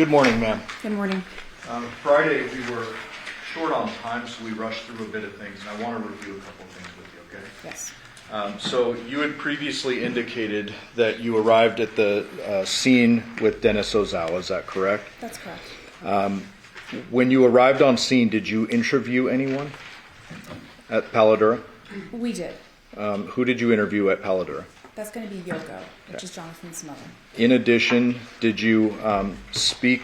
Good morning, ma'am. Good morning. Friday we were short on time, so we rushed through a bit of things, and I want to review a couple of things with you, okay? Yes. So you had previously indicated that you arrived at the scene with Dennis Ozawa, is that correct? That's correct. When you arrived on scene, did you interview anyone at Paladura? We did. Who did you interview at Paladura? That's going to be Yoko, which is Jonathan's mother. In addition, did you speak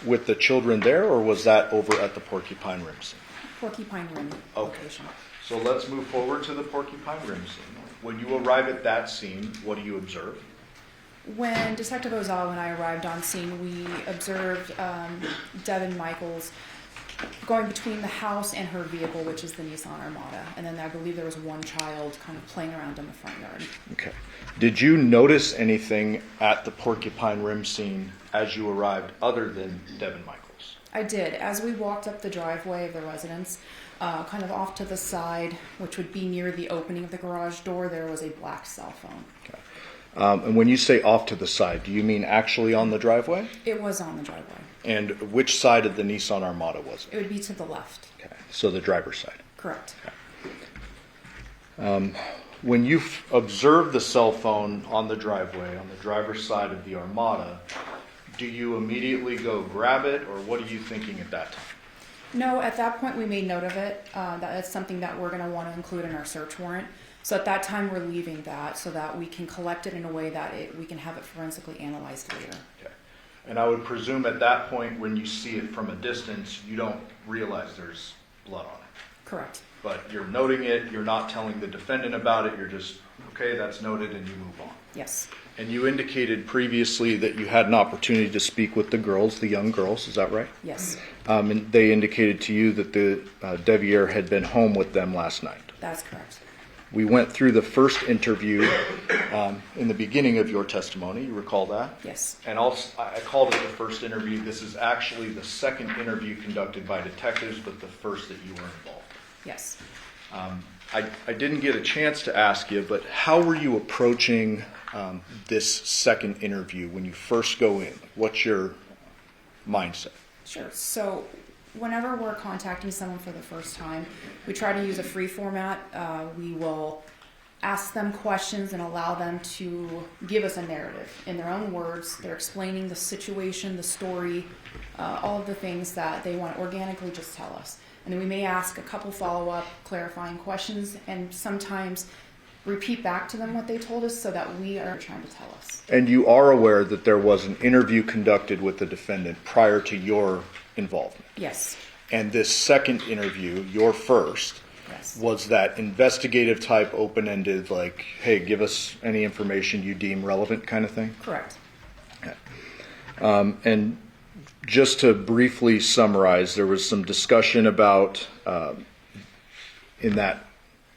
with the children there, or was that over at the Porcupine Rim scene? Porcupine Rim location. So let's move forward to the Porcupine Rim scene. When you arrive at that scene, what do you observe? When Detective Ozawa and I arrived on scene, we observed Devyn Michaels going between the house and her vehicle, which is the Nissan Armada. And then I believe there was one child kind of playing around in the front yard. Okay. Did you notice anything at the Porcupine Rim scene as you arrived other than Devyn Michaels? I did. As we walked up the driveway of the residence, kind of off to the side, which would be near the opening of the garage door, there was a black cell phone. Okay. And when you say off to the side, do you mean actually on the driveway? It was on the driveway. And which side of the Nissan Armada was it? It would be to the left. Okay. So the driver's side. Correct. Okay. When you observe the cell phone on the driveway, on the driver's side of the Armada, do you immediately go grab it, or what are you thinking at that time? No, at that point we made note of it. That is something that we're going to want to include in our search warrant. So at that time we're leaving that so that we can collect it in a way that we can have it forensically analyzed later. Okay. And I would presume at that point when you see it from a distance, you don't realize there's blood on it. Correct. But you're noting it, you're not telling the defendant about it, you're just, okay, that's noted, and you move on. Yes. And you indicated previously that you had an opportunity to speak with the girls, the young girls, is that right? Yes. And they indicated to you that the Devier had been home with them last night. That's correct. We went through the first interview in the beginning of your testimony. You recall that? Yes. And I called it the first interview. This is actually the second interview conducted by detectives, but the first that you were involved. Yes. I didn't get a chance to ask you, but how were you approaching this second interview when you first go in? What's your mindset? Sure. So whenever we're contacting someone for the first time, we try to use a free format. We will ask them questions and allow them to give us a narrative in their own words. They're explaining the situation, the story, all of the things that they want to organically just tell us. And then we may ask a couple follow-up clarifying questions and sometimes repeat back to them what they told us so that we are trying to tell us. And you are aware that there was an interview conducted with the defendant prior to your involvement? Yes. And this second interview, your first, Yes. was that investigative type, open-ended, like, hey, give us any information you deem relevant kind of thing? Correct. Okay. And just to briefly summarize, there was some discussion about, in that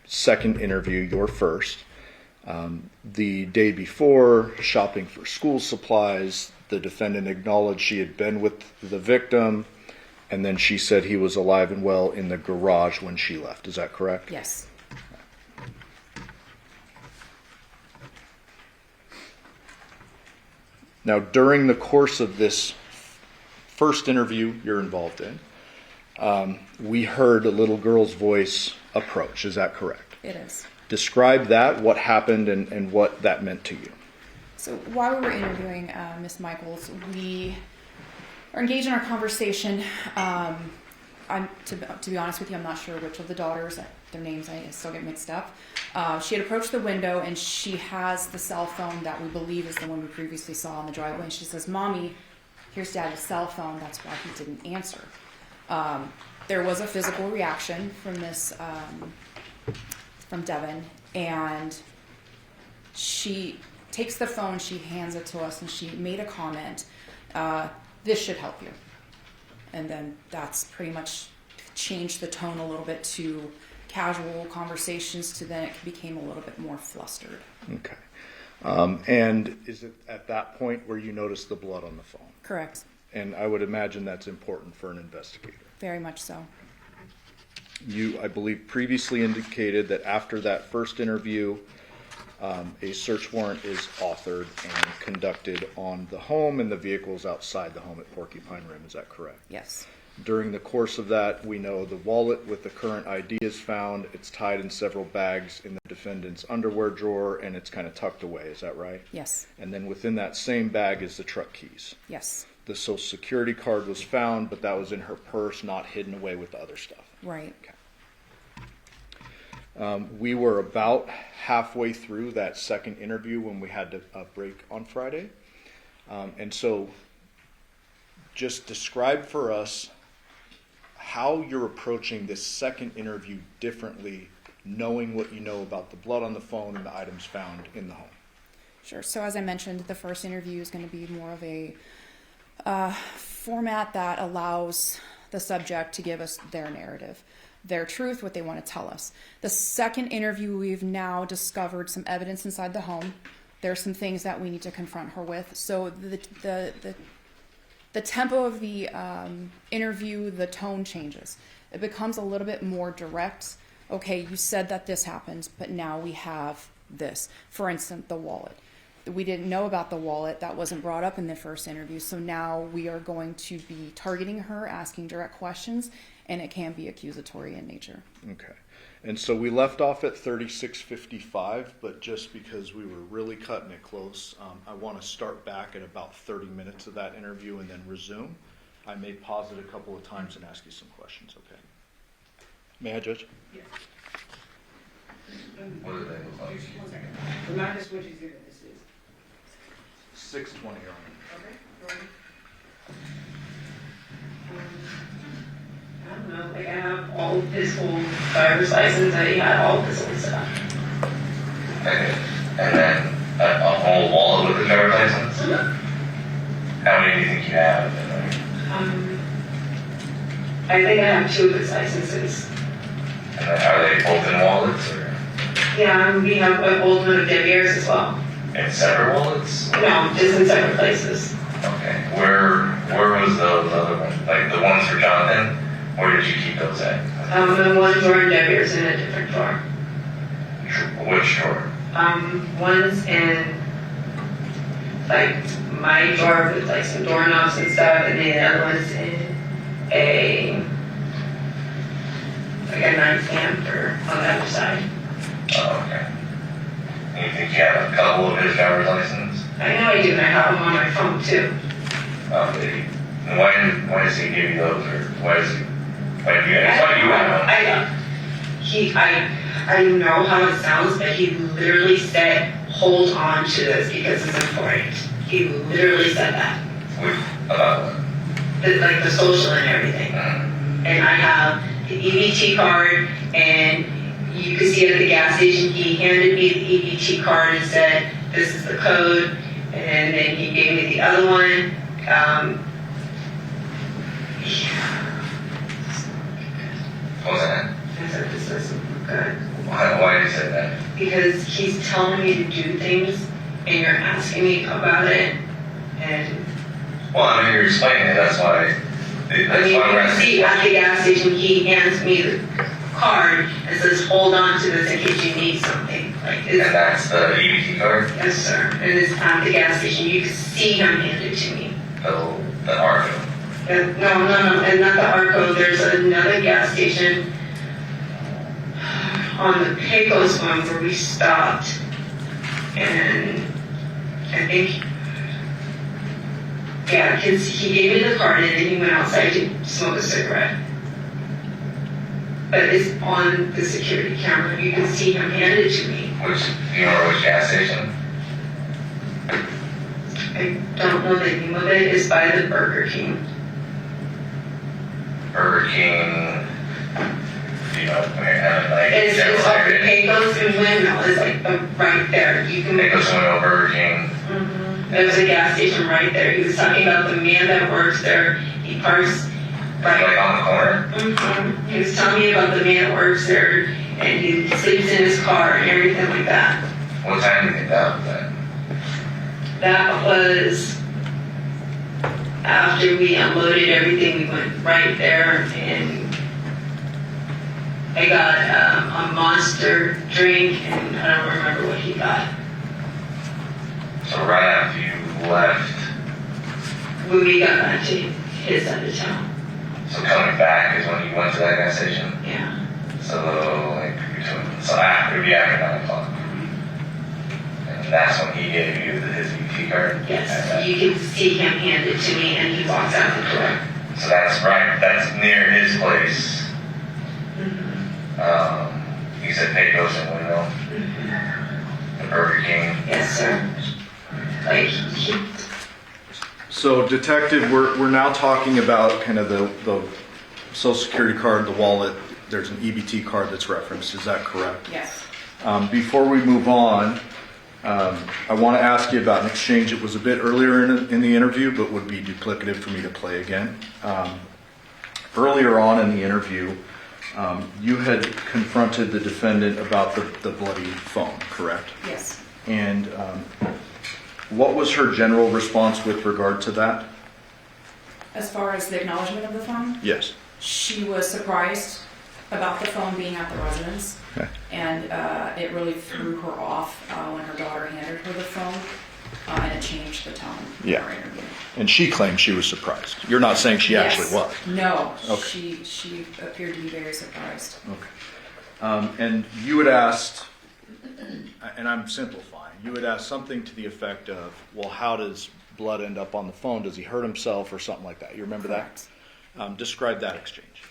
second interview, your first, the day before, shopping for school supplies. The defendant acknowledged she had been with the victim, and then she said he was alive and well in the garage when she left. Is that correct? Yes. Now, during the course of this first interview you're involved in, we heard a little girl's voice approach. Is that correct? It is. Describe that, what happened, and what that meant to you. So while we were interviewing Miss Michaels, we are engaged in our conversation. To be honest with you, I'm not sure which of the daughters, their names I still get mixed up. She had approached the window and she has the cell phone that we believe is the one we previously saw on the driveway. And she says, "Mommy, here's Dad's cell phone. That's why he didn't answer." There was a physical reaction from from Devyn, and she takes the phone, she hands it to us, and she made a comment, "This should help you." And then that's pretty much changed the tone a little bit to casual conversations to then it became a little bit more flustered. Okay. And is it at that point where you noticed the blood on the phone? Correct. And I would imagine that's important for an investigator. Very much so. You, I believe, previously indicated that after that first interview, A search warrant is authored and conducted on the home and the vehicles outside the home at Porcupine Rim. Is that correct? Yes. During the course of that, we know the wallet with the current ID is found. It's tied in several bags in the defendant's underwear drawer, and it's kind of tucked away. Is that right? Yes. And then within that same bag is the truck keys. Yes. The Social Security card was found, but that was in her purse, not hidden away with the other stuff. Right. Okay. We were about halfway through that second interview when we had to break on Friday. And so just describe for us how you're approaching this second interview differently, knowing what you know about the blood on the phone and the items found in the home. Sure. So as I mentioned, the first interview is going to be more of a format that allows the subject to give us their narrative, their truth, what they want to tell us. The second interview, we've now discovered some evidence inside the home. There's some things that we need to confront her with. So the tempo of the interview, the tone changes. It becomes a little bit more direct. Okay, you said that this happened, but now we have this. For instance, the wallet. We didn't know about the wallet. That wasn't brought up in the first interview. So now we are going to be targeting her, asking direct questions, and it can be accusatory in nature. Okay. And so we left off at 36:55, but just because we were really cutting it close, I want to start back at about 30 minutes of that interview and then resume. I may pause it a couple of times and ask you some questions, okay? May I, Judge? Yes. What do they look like? 1 second. Remind us what you said this is. 620, Your Honor. Okay, go ahead. I don't know, like I have all of his whole driver's license, I had all of his old stuff. Okay. And then a whole wallet with the driver's license? How many do you think you have? I think I have 2 of his licenses. And then are they both in wallets or Yeah, and we have an old one of Devyn's as well. in separate wallets? No, just in separate places. Okay. Where was those other ones? Like the ones for Jonathan? Where did you keep those at? The one drawer in Devyn's in a different drawer. Which drawer? One's in like my drawer with like some doorknobs and stuff, and then the other one's in a nightstand or on the other side. Oh, okay. And you think you have a couple of his driver's license? I know I do, and I have them on my phone too. Did he? And why does he give you those, or why does he? Why do you? I thought you had them. I know how it sounds, but he literally said, "Hold on to this because it's important." He literally said that. About what? Like the social and everything. And I have the EBT card, and you can see it at the gas station. He handed me the EBT card and said, "This is the code," and then he gave me the other one. What was that? I said, "This doesn't look good." Why did he say that? Because he's telling me to do things, and you're asking me about it, and Well, I mean, you're explaining it. That's why. I mean, you can see at the gas station, he hands me the card and says, "Hold on to this in case you need something." Like, And that's the EBT card? yes, sir. And it's at the gas station. You can see him hand it to me. The ARCO. And, no, and not the ARCO. There's another gas station on the Pecos one where we stopped, and I think, yeah, because he gave me the card and then he went outside to smoke a cigarette. But it's on the security camera. You can see him hand it to me. Do you remember which gas station? I don't know the name of it. It's by the Burger King. Burger King. You know, like It's off the Pecos and Windmill. It's like right there. You can make Pecos Windmill, Burger King. There's a gas station right there. He was talking about the man that works there. He parks right. Like on the corner? He was telling me about the man that works there, and he sleeps in his car and everything like that. What time do you think that was at? That was after we unloaded everything. We went right there, and I got a Monster drink, and I don't remember what he got. So right after you left, When we got back to his side of town. so coming back is when you went to that gas station? Yeah. So like so after, it'd be after 9 o'clock. And that's when he gave you his ET card? Yes. You can see him hand it to me, and he walks out the door. So that's right, that's near his place. You said Pecos and Window? The Burger King? Yes, sir. Like, So, Detective, we're now talking about kind of the Social Security card, the wallet. There's an EBT card that's referenced. Is that correct? Yes. Before we move on, I want to ask you about an exchange that was a bit earlier in the interview, but would be duplicative for me to play again. Earlier on in the interview, you had confronted the defendant about the bloody phone, correct? Yes. And what was her general response with regard to that? As far as the acknowledgement of the phone, Yes. she was surprised about the phone being at the residence, Okay. and it really threw her off when her daughter handed her the phone, and it changed the tone Yeah. of our interview. And she claimed she was surprised. You're not saying she actually was? No, Okay. she appeared to be very surprised. Okay. And you had asked, and I'm simplifying, you had asked something to the effect of, well, how does blood end up on the phone? Does he hurt himself or something like that? You remember Correct. that? Describe that exchange.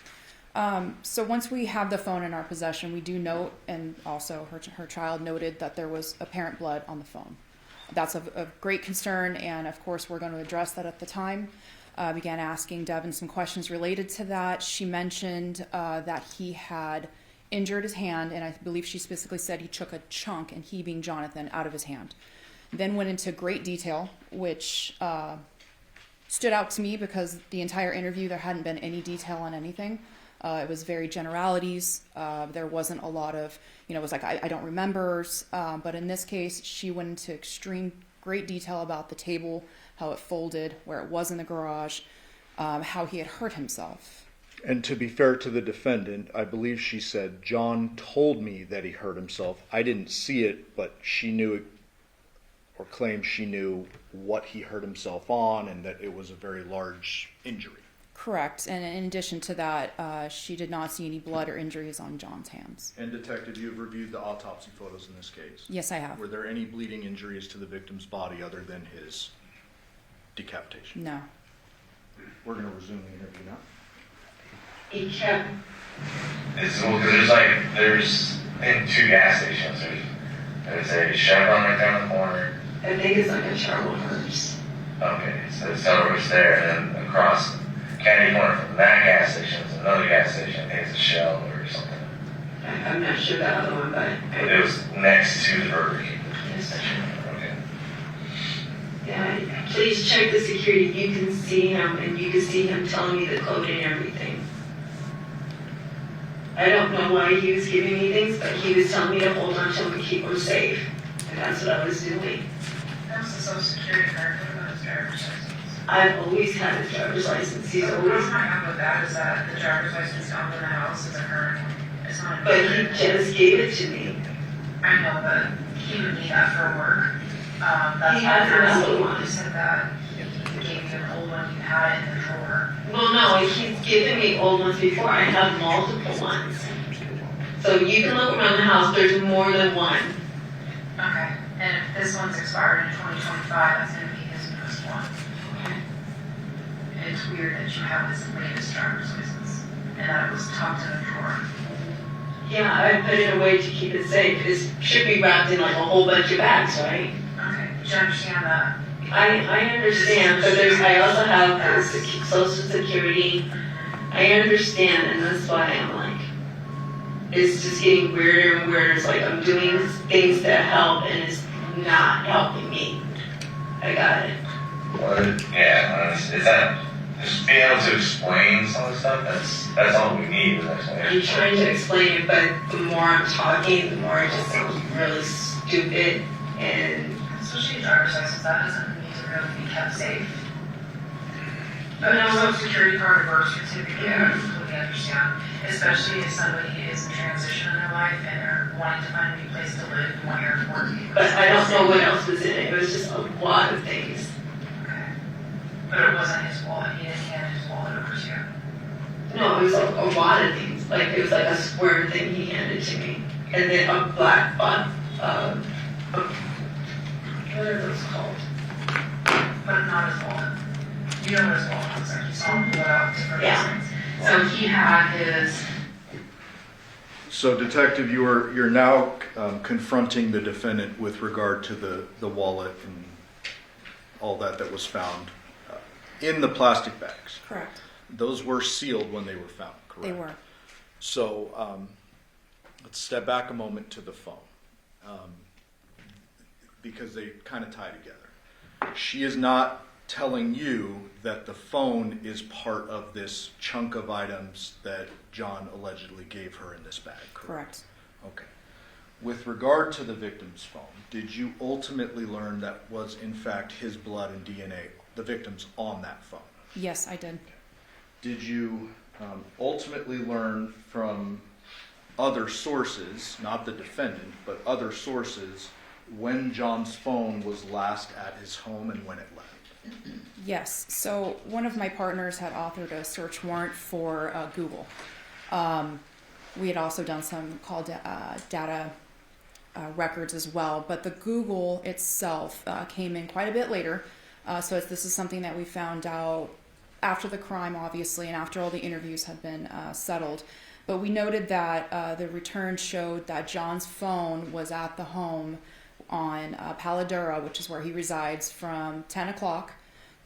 So once we have the phone in our possession, we do note, and also her child noted, that there was apparent blood on the phone. That's of great concern, and of course we're going to address that at the time. Began asking Devyn some questions related to that. She mentioned that he had injured his hand, and I believe she specifically said he took a chunk, and he being Jonathan, out of his hand. Then went into great detail, which stood out to me because the entire interview there hadn't been any detail on anything. It was very generalities. There wasn't a lot of, it was like, I don't remember. But in this case, she went into extreme great detail about the table, how it folded, where it was in the garage, how he had hurt himself. And to be fair to the defendant, I believe she said, John told me that he hurt himself. I didn't see it, but she knew it, or claimed she knew what he hurt himself on, and that it was a very large injury. Correct. And in addition to that, she did not see any blood or injuries on John's hands. And Detective, you've reviewed the autopsy photos in this case. Yes, I have. Were there any bleeding injuries to the victim's body other than his decapitation? No. We're going to resume the interview now. he kept, It's there's in 2 gas stations. There's a Chevron right there on the corner. I think it's like a Charwood Hearst. Okay, so the Cellroad's there, and then across Candy Corner from that gas station is another gas station. I think it's a Shell or something. I'm not sure the other one, but But it was next to the Burger King. Yes. Okay. yeah, please check the security. You can see him, and you can see him telling me the code and everything. I don't know why he was giving me things, but he was telling me to hold on to him and keep him safe. And that's what I was doing. That was the Social Security card. What about his driver's license? I've always had his driver's license. He's The always, problem I have with that is that the driver's license found in the house is a current one. It's not. but he just gave it to me. I know, but he would need that for work. That's He why has I asked another you. one. You said that he gave you an old one you had in the drawer. Well, no, he's given me old ones before. I have multiple ones. So you can look around the house. There's more than one. Okay. And if this one's expired in 2025, that's going to be his newest one. It's weird that you have his latest driver's license and that it was tucked in a drawer. Yeah, I put it away to keep it safe. It should be wrapped in like a whole bunch of bags, right? Okay. Did you understand that? I understand, but I also have Social Security. I understand, and that's why I'm like, it's just getting weirder and weirder. It's like I'm doing things that help, and it's not helping me. I got it. Is that just being able to explain some of the stuff? That's all we need is I'm explanation. trying to explain it, but the more I'm talking, the more it just sounds really stupid. And Especially a driver's license, that doesn't need to really be kept safe. But But I'm a Social Security card or birth certificate, Yeah. including completely understand, especially if somebody is in transition in their life and they're wanting to find a new place to live and want your work. But I don't know what else was in it. It was just a lot of things. Okay. But it wasn't his wallet. He didn't hand his wallet over to you. No, it was a lot of things. Like, it was like a square thing he handed to me. And then a black box, what are those called? But not his wallet. You know what his wallet looks like. You saw him pull it out different Yeah. things. So he had his. So, Detective, you're now confronting the defendant with regard to the wallet and all that was found in the plastic bags. Correct. Those were sealed when they were found, correct? They were. So, let's step back a moment to the phone, because they kind of tie together. She is not telling you that the phone is part of this chunk of items that John allegedly gave her in this bag, correct? Correct. Okay. With regard to the victim's phone, did you ultimately learn that was in fact his blood and DNA, the victim's, on that phone? Yes, I did. Did you ultimately learn from other sources, not the defendant, but other sources, when John's phone was last at his home and when it left? Yes. So one of my partners had authored a search warrant for Google. We had also done some call data records as well, but the Google itself came in quite a bit later. So this is something that we found out after the crime, obviously, and after all the interviews had been settled. But we noted that the return showed that John's phone was at the home on Paladura, which is where he resides, from 10 o'clock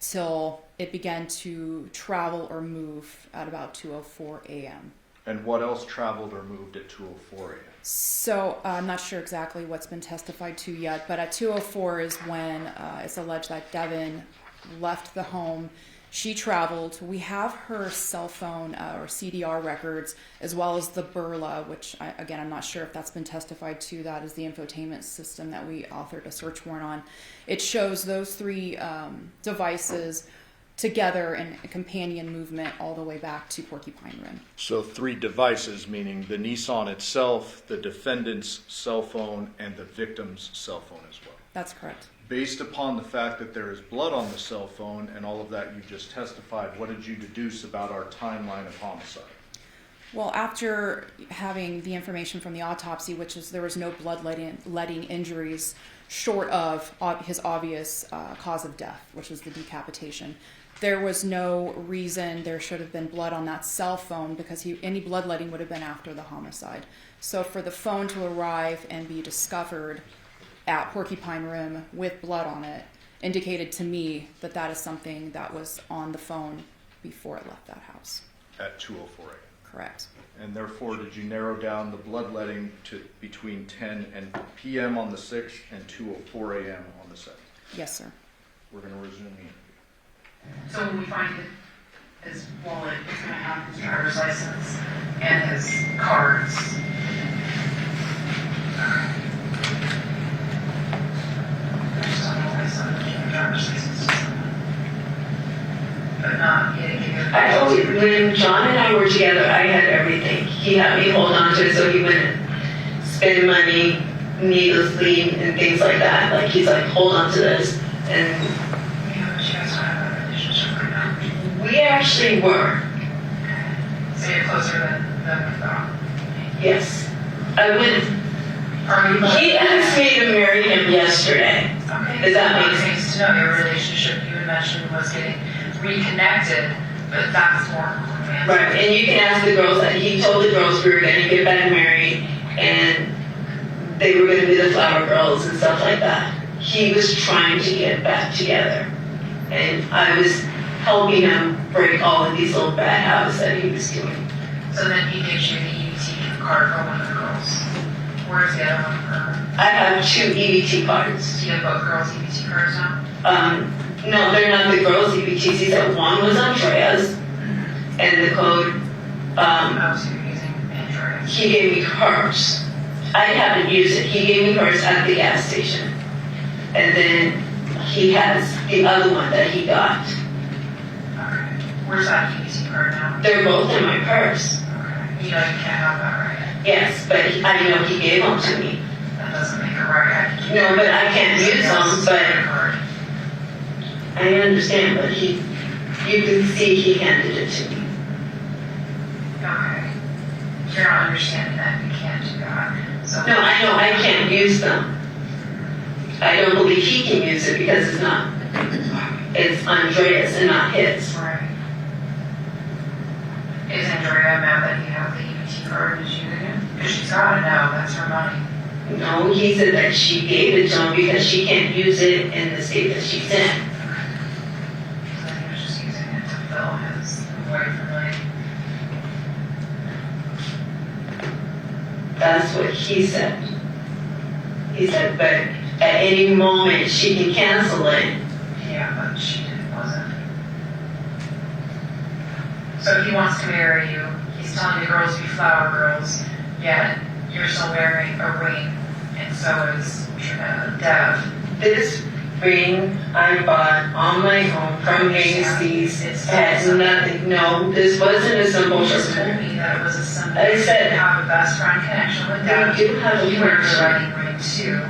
till it began to travel or move at about 2:04 a.m. And what else traveled or moved at 2:04 a.m.? So I'm not sure exactly what's been testified to yet, but at 2:04 is when it's alleged that Devyn left the home. She traveled. We have her cell phone or CDR records, as well as the Burla, which, again, I'm not sure if that's been testified to. That is the infotainment system that we authored a search warrant on. It shows those three devices together in a companion movement all the way back to Porcupine Rim. So 3 devices, meaning the Nissan itself, the defendant's cell phone, and the victim's cell phone as well. That's correct. Based upon the fact that there is blood on the cell phone and all of that you just testified, what did you deduce about our timeline of homicide? Well, after having the information from the autopsy, which is there was no bloodletting injuries short of his obvious cause of death, which was the decapitation, there was no reason there should have been blood on that cell phone because any bloodletting would have been after the homicide. So for the phone to arrive and be discovered at Porcupine Rim with blood on it indicated to me that that is something that was on the phone before it left that house. At 2:04 a.m. Correct. And therefore, did you narrow down the bloodletting to between 10 p.m. on the 6th and 2:04 a.m. on the 7th? Yes, sir. We're going to resume the interview. So when we find his wallet, it's going to have his driver's license and his cards. But not, he didn't give you. I always, when John and I were together, I had everything. He had me hold on to it so he wouldn't spend money needlessly and things like that. Like, he's like, hold on to this. And Yeah, but you guys don't have a relationship right now. we actually were. So you're closer than we thought. Yes. I wouldn't. Are you? He asked me to marry him yesterday. Okay. Does that make sense? Things to know your relationship you had mentioned was getting reconnected, but that's more romantic. Right, and you can ask the girls that he told the girls we were going to get back married and they were going to be the flower girls and stuff like that. He was trying to get back together. And I was helping him break all of these little bad habits that he was doing. So then he gives you the EBT card for one of the girls. Where's the other one for? I have 2 EBT cards. Do you have both girls' EBT cards now? No, they're not the girls' EBTs. He said one was Andrea's and the code, Oh, so you're using Android. he gave me hers. I haven't used it. He gave me hers at the gas station. And then he has the other one that he got. Okay. Where's that EBT card now? They're both in my purse. Okay. You know you can't have that, right? Yes, but I know he gave them to me. That doesn't make it right. No, but I can't use them, but Card. I understand, but you can see he handed it to me. Okay. You're not understanding that you can't do that. So No, I know I can't use them. I don't believe he can use it because it's Andreas and not his. Right. Is Andrea mad that you have the EBT card? Did you get it? Because she's got it now. That's her money. No, he said that she gave it to him because she can't use it in the state that she's in. So he was just using it to fill his void for money. That's what he said. He said, but at any moment she can cancel it. Yeah, but she didn't, wasn't. So he wants to marry you. He's telling the girls to be flower girls, yet you're still wearing a ring, and so is Dev. This ring I bought on my own from Macy's. It had nothing. No, this wasn't a simple You just told ring. me that it was a symbol. I said- You have a best friend connection with Dev. We do have a You wear the connection. wedding ring too,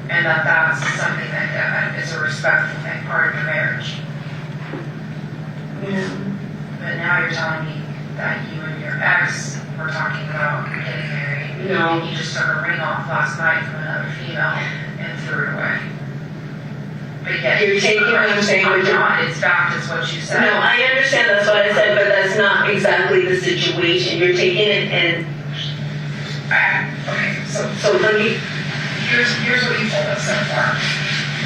and that's something that is a respectful thing, part of your marriage. Yeah. But now you're telling me that you and your ex were talking about getting married. No. And you just took a ring off last night from another female and threw it away. But yet You're taking what I'm saying, but you're- not. It's fact, it's what you said. No, I understand that's what I said, but that's not exactly the situation. You're taking it and Okay, so let me. here's what you told us so far.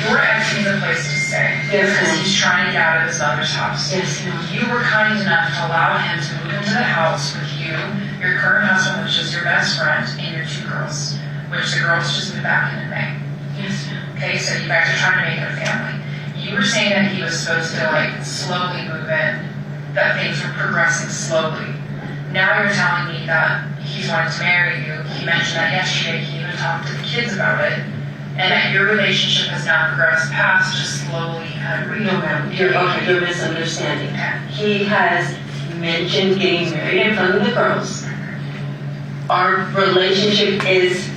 Your ex needs a place to stay. Yes, Because ma'am. he's trying to get out of his mother's house. Yes, ma'am. You were kind enough to allow him to move into the house with you, your current husband, which is your best friend, and your two girls, which the girls just moved back in May. Yes, ma'am. Okay, so you guys are trying to make it a family. You were saying that he was supposed to like slowly move in, that things were progressing slowly. Now you're telling me that he's wanting to marry you. He mentioned that yesterday. He even talked to the kids about it, and that your relationship has now progressed past just slowly kind of No, ma'am. You're misunderstanding. He has mentioned getting married in front of the girls. Our relationship is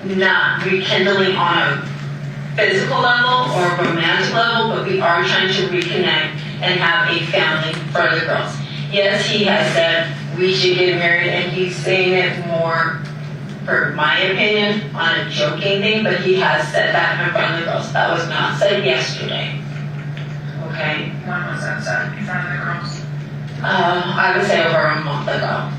not rekindling on a physical level or romantic level, but we are trying to reconnect and have a family for the girls. Yes, he has said we should get married, and he's saying it more, for my opinion, on a joking thing, but he has said that in front of the girls. That was not said yesterday. Okay? When was that said in front of the girls? I would say over a month ago.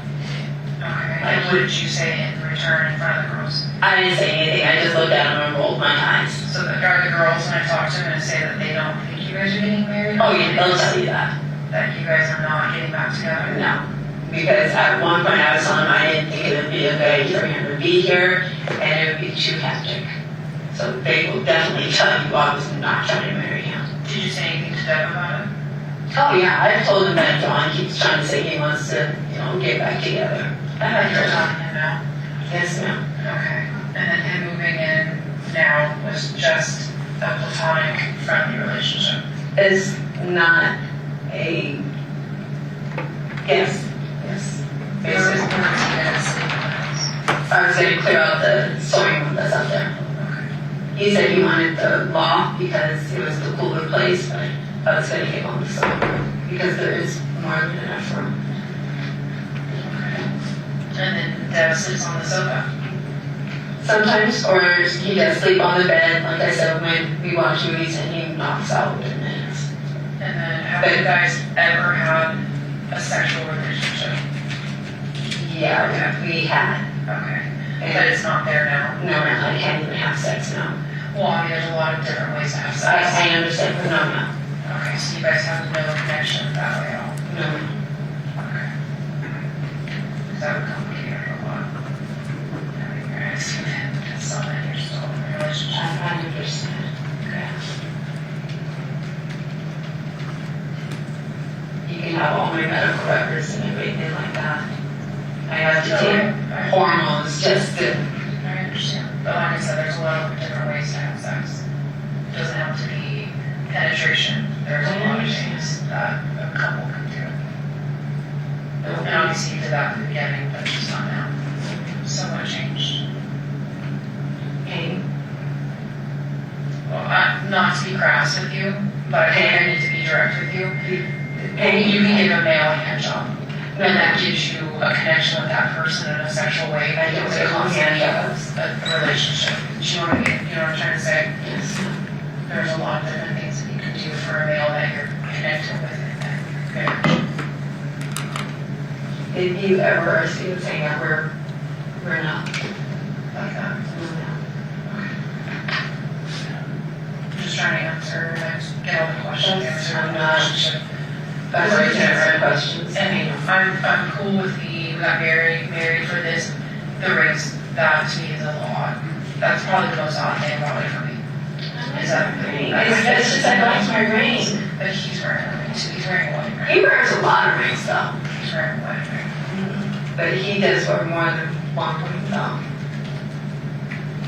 Okay, and what did you say in return in front of the girls? I didn't say anything. I just looked at him and rolled my eyes. So are the girls, when I talk to them, going to say that they don't think you guys are getting married? Oh yeah, they'll tell you that. That you guys are not getting back together? No. Because at one point I was telling him I didn't think it would be a good idea for him to be here, and it would be too hectic. So they will definitely tell you I was not trying to marry him. Did you say anything to Deb about it? Oh yeah, I've told him that John keeps trying to say he wants to, get back together. I have You're told him. telling him now? Yes, ma'am. Okay. And then him moving in now was just a platonic, friendly relationship? It's not a yes. Yes. Where was Basically. he going to sleep in the house? I was going to clear out the sewing room that's up there. Okay. He said he wanted the loft because it was the cooler place, but I was going to give him the sewing room because there is more than enough room. And then Deb sleeps on the sofa? Sometimes, or he does sleep on the bed, like I said, when we watch movies and he knocks out within minutes. And then have you guys ever had a sexual relationship? Yeah, we had. Okay. But And it's not there now? no, I can't even have sex now. Well, I mean, there's a lot of different ways to have sex. I understand, but no. Okay, so you guys have no connection that way at all? No. Okay. Because that would complicate it a lot. Having your ex with him, because someone you're still in a relationship. I understand. Okay. You can have all my medical records and everything like that. I have to take hormones just to. I understand. But like I said, there's a lot of different ways to have sex. It doesn't have to be penetration. There's a lot of things that a couple can do. And obviously you did that in the beginning, but just not now. So much changed. Okay. Well, not to be crass with you, but I think I need to be direct with you. And you can give a male a hand job. And that gives you a connection with that person in a sexual way. That gives it a relationship. Do you know what I mean? You know what I'm trying to say? Yes. There's a lot of different things that you can do for a male that you're connected with in that marriage. If you ever see what saying that we're not Like that. I'm just trying to answer and get all the questions answered in the relationship. That's right to answer questions. I mean, I'm cool with we got married for this, the rings. That to me is a lot. That's probably the most odd thing about it for me. Is that It's just I like my ring. But he's wearing a ring too. He's wearing a wedding ring. He wears a lot of rings though. He's wearing a wedding ring. But he does wear more than one ring though.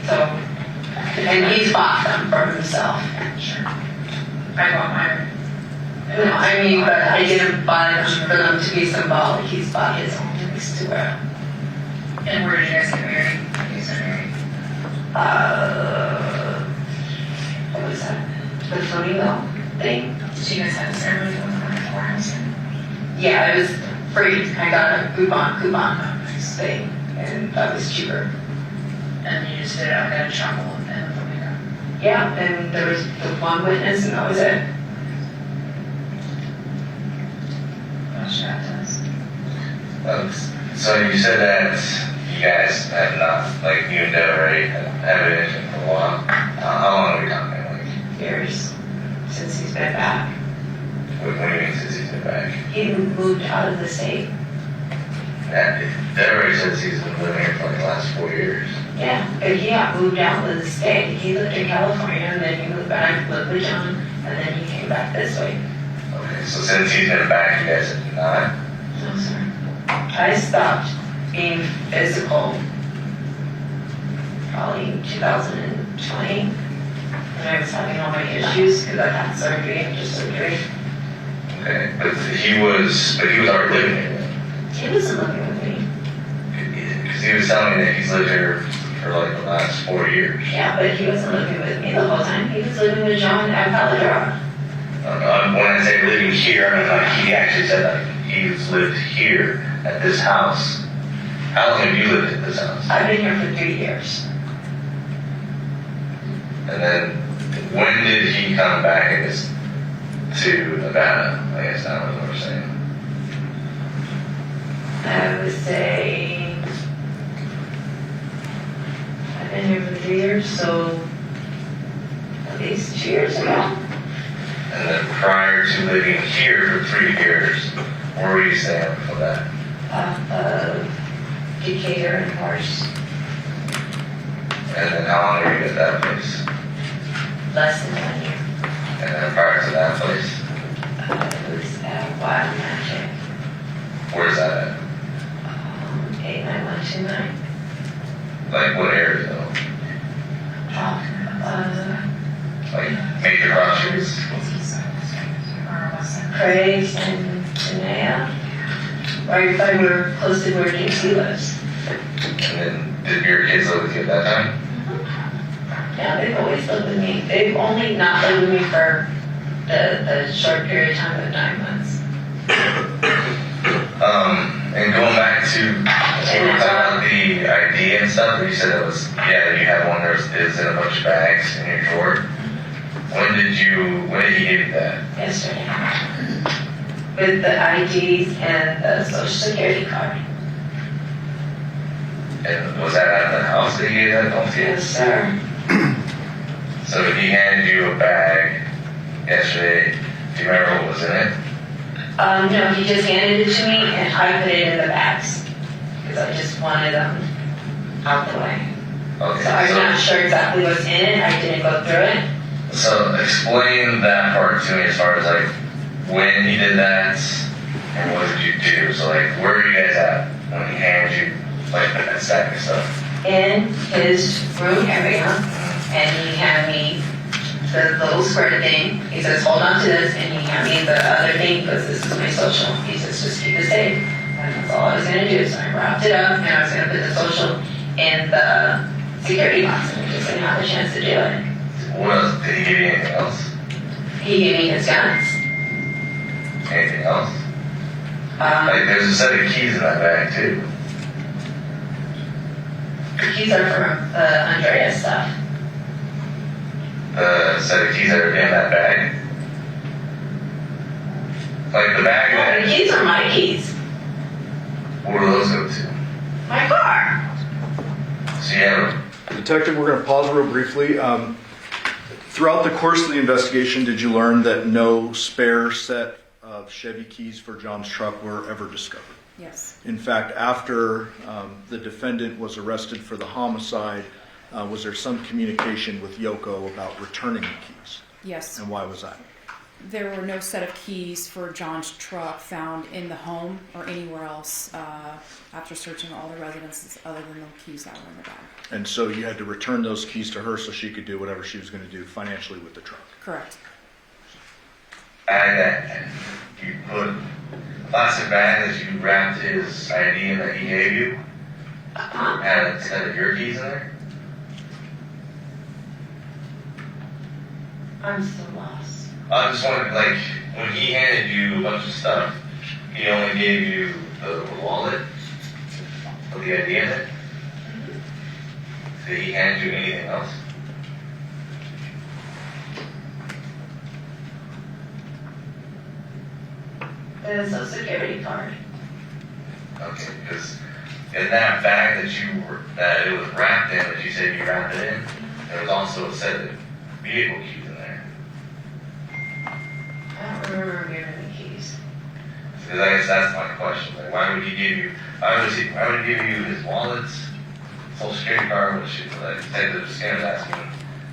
So, and he's bought them for himself. Sure. I got my ring. No, I mean, but I didn't buy them for them to be symbolic. He's bought his own rings to wear. And where did you guys get married? You guys got married. What was that? The flamingo thing? So you guys had a ceremony with the courthouse? Yeah, it was free. I got a coupon thing, and that was cheaper. And you just did it out at a chapel and the flamingo. Yeah, and there was the one witness, and that was it. So you said that you guys have not, like, you and Devyn have been in for a while. How long are we talking? Like, Years since he's been back. what do you mean since he's been back? He moved out of the state. Devyn says he's been living here for like the last 4 years. Yeah, but he got moved out of the state. He lived in California, and then he moved back, lived with John, and then he came back this way. Okay, so since he's been back, you guys have not? No, sir. I stopped being physical probably in 2020 when I was having all my issues because I had surgery after surgery. Okay, but he was already living here. He wasn't living with me. Because he was telling me that he's lived here for like the last 4 years. Yeah, but he wasn't living with me the whole time. He was living with John at Paladra. When I say living here, I mean like he actually said that he's lived here at this house. How long have you lived at this house? I've been here for 3 years. And then when did he come back to Nevada? I guess that was what we're saying. I would say I've been here for 3 years, so at least 2 years ago. And then prior to living here for 3 years, where were you staying before that? Decatur and Horse. And then how long were you at that place? Less than 1 year. And then prior to that place, It was at Wild Magic. where's that at? 89129. Like what area though? Like major cross streets? Craig's and Tanea. Right by where, close to where JC lives. And then did your kids live with you at that time? Yeah, they've always lived with me. They've only not lived with me for the short period of time of 9 months. And going back to we were talking about the ID and stuff, you said it was, yeah, you had one that is in a bunch of bags in your drawer. When did he give you that? Yesterday. With the IDs and the social security card. And was that at the house that he gave that? Don't see Yes, sir. So he handed you a bag yesterday. Do you remember what was in it? No, he just handed it to me and I put it in the bags. Because I just wanted them out the way. Okay. So I'm not sure exactly what's in it. I didn't go through it. So explain that part to me as far as like when he did that and what did you do? So like where are you guys at when he handed you like that sack of stuff? In his room area. And he handed me the little square thing. He says, hold on to this, and he handed me the other thing because this is my social. He says, just keep it safe. And that's all I was going to do. So I wrapped it up, and I was going to put the social in the security box, and I just didn't have a chance to do it. What else? Did he give you anything else? He gave me his guns. Anything else? Like, there's a set of keys in that bag, too. The keys are from Andrea's stuff. The set of keys that are in that bag? Like the bag No, the that... keys are my keys. Where do those go to? My car. So you have... Detective, we're going to pause real briefly. Throughout the course of the investigation, did you learn that no spare set of Chevy keys for John's truck were ever discovered? Yes. In fact, after the defendant was arrested for the homicide, was there some communication with Yoko about returning the keys? Yes. And why was that? There were no set of keys for John's truck found in the home or anywhere else after searching all the residences other than the keys that were in the bag. And so you had to return those keys to her so she could do whatever she was going to do financially with the truck. Correct. Bag that you put... Plastic bag that you wrapped his ID in that he gave you? Had a set of your keys in there? I'm so lost. I'm just wondering, like, when he handed you a bunch of stuff, he only gave you the wallet with the ID in it? Did he hand you anything else? The social security card. Okay, because in that bag that it was wrapped in, that you said you wrapped it in, there was also a set of vehicle keys in there. I don't remember giving the keys. Because I guess that's my question. Like, why would he give you his wallets, social security card, which is like Detective Skinner's asking,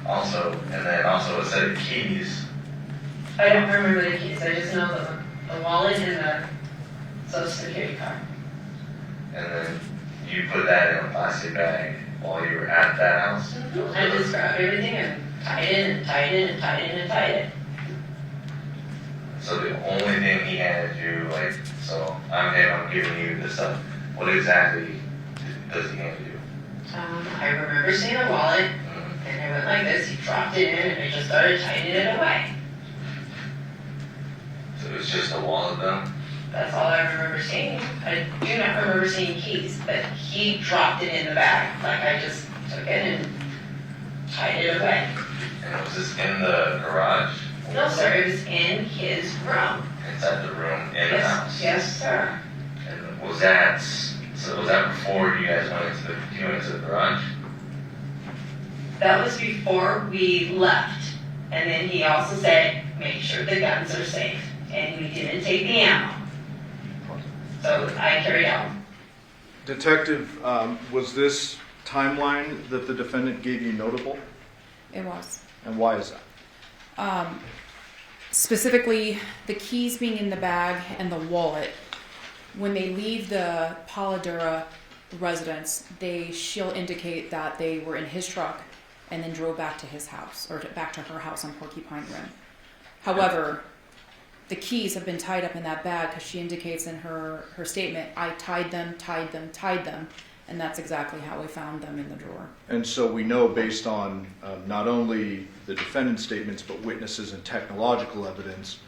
also, and then also a set of keys. I don't remember the keys. I just know the wallet and the social security card. And then you put that in a plastic bag while you were at that house? I just grabbed everything and tied it and tied it and tied it and tied it. So the only thing he handed you, like, so I'm giving you this stuff. What exactly does he hand you? I remember seeing the wallet, and I went like this. He dropped it in, and I just started tightening it away. So it's just a wallet though? That's all I remember seeing. I do not remember seeing keys, but he dropped it in the bag. Like I just took it and tied it away. And was this in the garage? No, sir, it was in his room. Inside the room in the house? Yes, sir. And was that before you guys went into the garage? That was before we left. And then he also said, make sure the guns are safe. And we didn't take the ammo. So I carried on. Detective, was this timeline that the defendant gave you notable? It was. And why is that? Specifically, the keys being in the bag and the wallet. When they leave the Paladura residence, she'll indicate that they were in his truck and then drove back to his house, or back to her house on Porcupine Rim. However, the keys have been tied up in that bag because she indicates in her statement, I tied them, and that's exactly how we found them in the drawer. And so we know based on not only the defendant's statements, but witnesses and technological evidence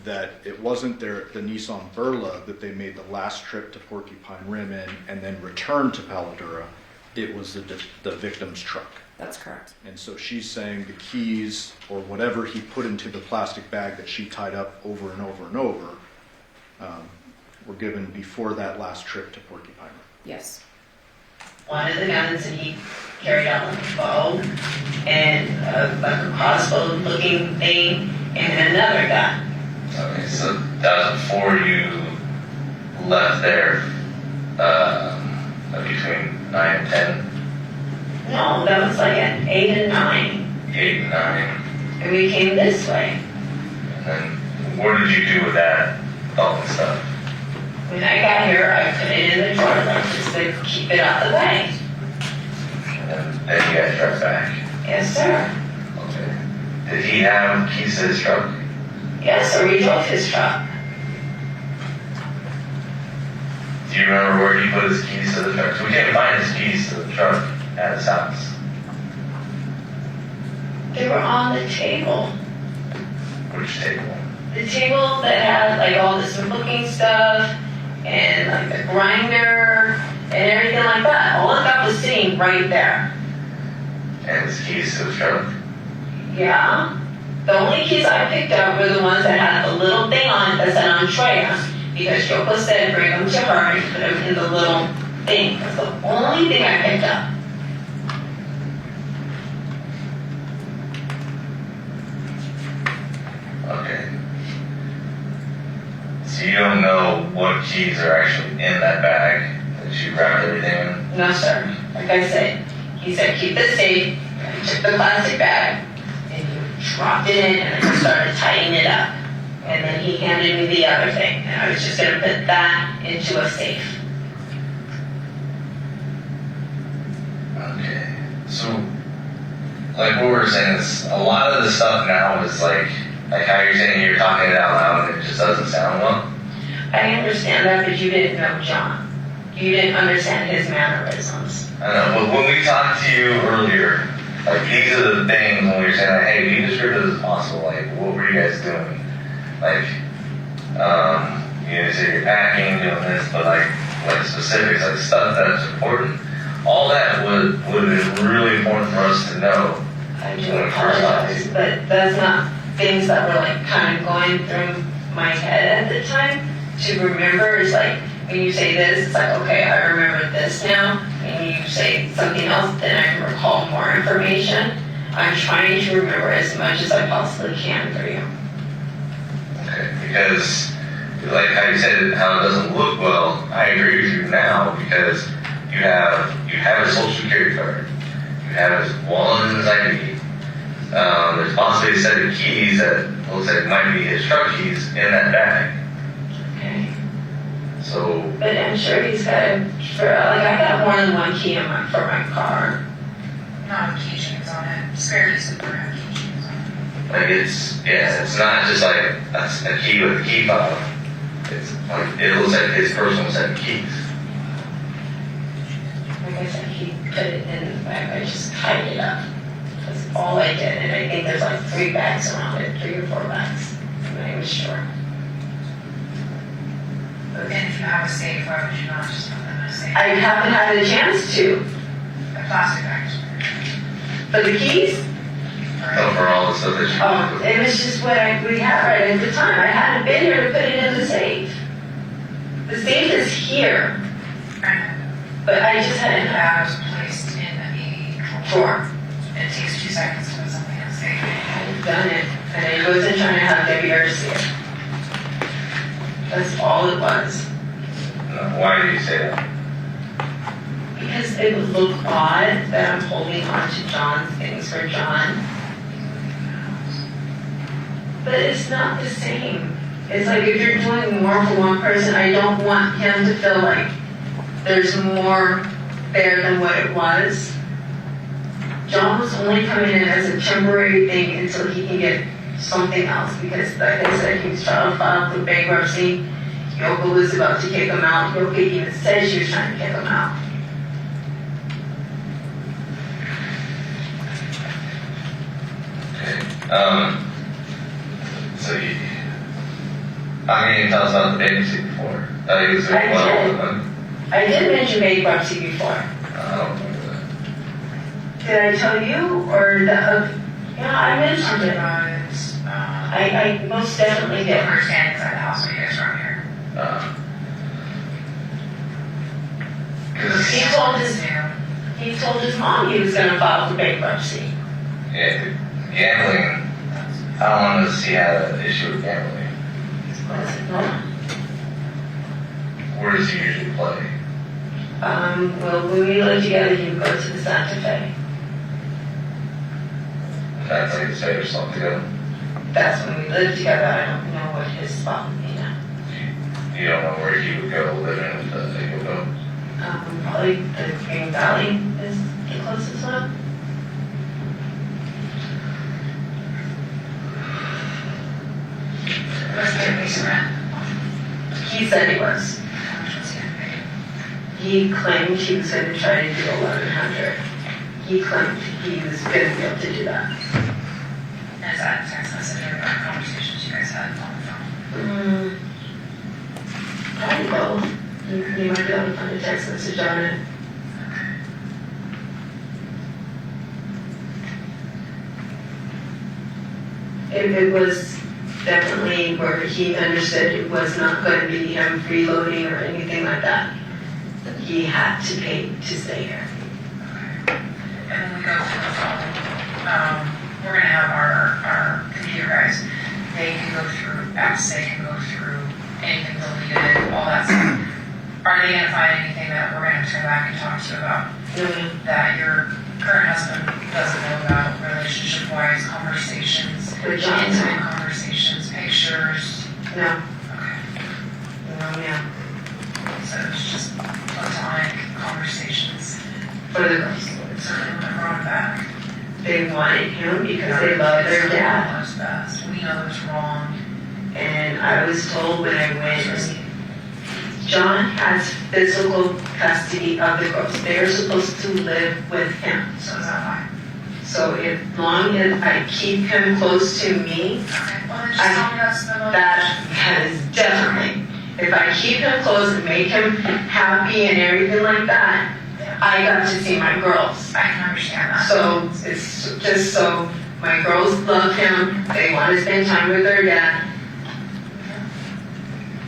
that it wasn't the Nissan Berla that they made the last trip to Porcupine Rim in and then returned to Paladura. It was the victim's truck. That's correct. And so she's saying the keys or whatever he put into the plastic bag that she tied up over and over and over were given before that last trip to Porcupine Rim. Yes. One of the guns, and he carried out like a bow and like a crossbow looking thing, and then another gun. Okay, so that was before you left there, between 9 and 10? No, that was like at 8 and 9. 8 and 9. And we came this way. And then what did you do with that all the stuff? When I got here, I put it in the drawer, like just to keep it out of the way. And then you guys drove back. Yes, sir. Okay. Did he have keys to his truck? Yes, or we drove his truck. Do you remember where he put his keys to the truck? So we can't find his keys to the truck at his house. They were on the table. Which table? The table that had like all this looking stuff and like the grinder and everything like that. All of that was sitting right there. And his keys to the truck? Yeah. The only keys I picked up were the ones that had the little thing on it that said Andrea, because Yoko said bring them to her and put them in the little thing. That's the only thing I picked up. Okay. So you don't know what keys are actually in that bag that you wrapped everything in? No, sir. Like I said, he said keep this safe. I took the plastic bag and he dropped it in and then started tying it up. And then he handed me the other thing, and I was just going to put that into a safe. Okay. So, like what we were saying is, a lot of the stuff now is like how you're saying you're talking it out loud and it just doesn't sound well. I understand that, but you didn't know John. You didn't understand his mannerisms. I know, but when we talked to you earlier, like these are the things when we were saying, like, hey, be descriptive as possible. Like, what were you guys doing? Like, you know, say you're packing, doing this, but like specifics, like stuff that's important. All that would have been really important for us to know. I do apologize, but that's not things that were like kind of going through my head at the time to remember. It's like when you say this, it's like, okay, I remember this now. And you say something else, then I can recall more information. I'm trying to remember as much as I possibly can for you. Okay, because like how you said how it doesn't look well, I agree with you now because you have his social security card, you have his wallet and his ID. There's possibly a set of keys that looks like might be his truck keys in that bag. Okay. So, But I'm sure he's got I got more than one key for my car. Not keychains on it. Spare keys would have keychains on it. like it's not just like a key with a key fob. It's like it looks like his personal set of keys. Like I said, he put it in the bag. I just tied it up. That's all I did. And I think there's like 3 bags around it, 3 or 4 bags. I'm not even sure. And if you have a safe, why would you not just put them in a safe? I haven't had a chance to. A plastic bag. For the keys, Oh, for all the stuff that you it was just what we had right at the time. I hadn't been here to put it in the safe. The safe is here, but I just And hadn't had that was placed in a drawer. It takes 2 seconds to put something in a safe. I hadn't done it, and I wasn't trying to have Debbie or see it. That's all it was. Why do you say that? Because it would look odd that I'm holding on to John's things for John. But it's not the same. It's like if you're doing more for one person, I don't want him to feel like there's more there than what it was. John was only coming in as a temporary thing until he can get something else, because like I said, he was trying to file for bankruptcy. Yoko was about to kick him out. Yoko even said she was trying to kick him out. So you, how many you tell us about the bankruptcy before? That he was I did. I did mention bankruptcy before. I don't remember that. Did I tell you or the? Yeah, I mentioned it. I most definitely did. We're standing inside the house when you guys were here. He told his mom he was going to file for bankruptcy. Yeah, gambling. How long does he have an issue with gambling? Where does he usually play? Well, when we lived together, he would go to the Santa Fe. That's like his favorite song to go. That's when we lived together. I don't know what his spot would be now. You don't know where he would go living with the Yoko? Probably the Green Valley is the closest one. He said he was. How much was he getting paid? He claimed he was going to try to do 1,100. He claimed he was going to be able to do that. And is that text message or conversations you guys had on the phone? Probably both. You might be able to find a text message on it. It was definitely where he understood it was not going to be him freeloading or anything like that. He had to pay to stay here. And when we go through the phone, we're gonna have our computer guys, they can go through apps, they can go through anything deleted, all that stuff. Are they gonna find anything that we're gonna turn back and talk to you about, that your current husband doesn't know about, relationship-wise, conversations, With John? intimate conversations, pictures? No, Okay, no. so it's just platonic conversations. For the girls. Certainly wouldn't have brought him back. They wanted him because they love their dad. Knows best. We know it's wrong. And I was told when I went, John has physical custody of the girls. They're supposed to live with him. So is that why? So as long as I keep him close to me, Okay, well then just tell me that's the motivation. that is definitely. If I keep him close and make him happy and everything like that, I got to see my girls. I can understand that. So it's just so my girls love him. They want to spend time with their dad.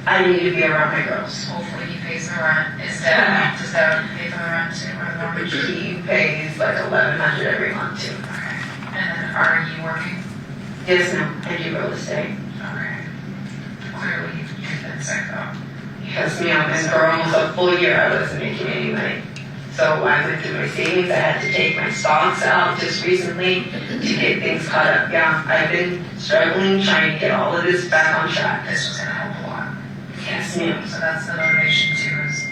I need to be around my girls. Hopefully he pays the rent. Does Dad pay for the rent too, or the mortgage? He pays like $1,100 every month too. Okay. And then are you working? Yes, no, I do real estate. Okay. Clearly you've been sick though. Yes, ma'am. And for almost a full year, I wasn't making any money. So I went through my savings. I had to take my stocks out just recently to get things caught up. Yeah, I've been struggling trying to get all of this back on track. This was gonna help a lot. Yes, ma'am. So that's the motivation too, is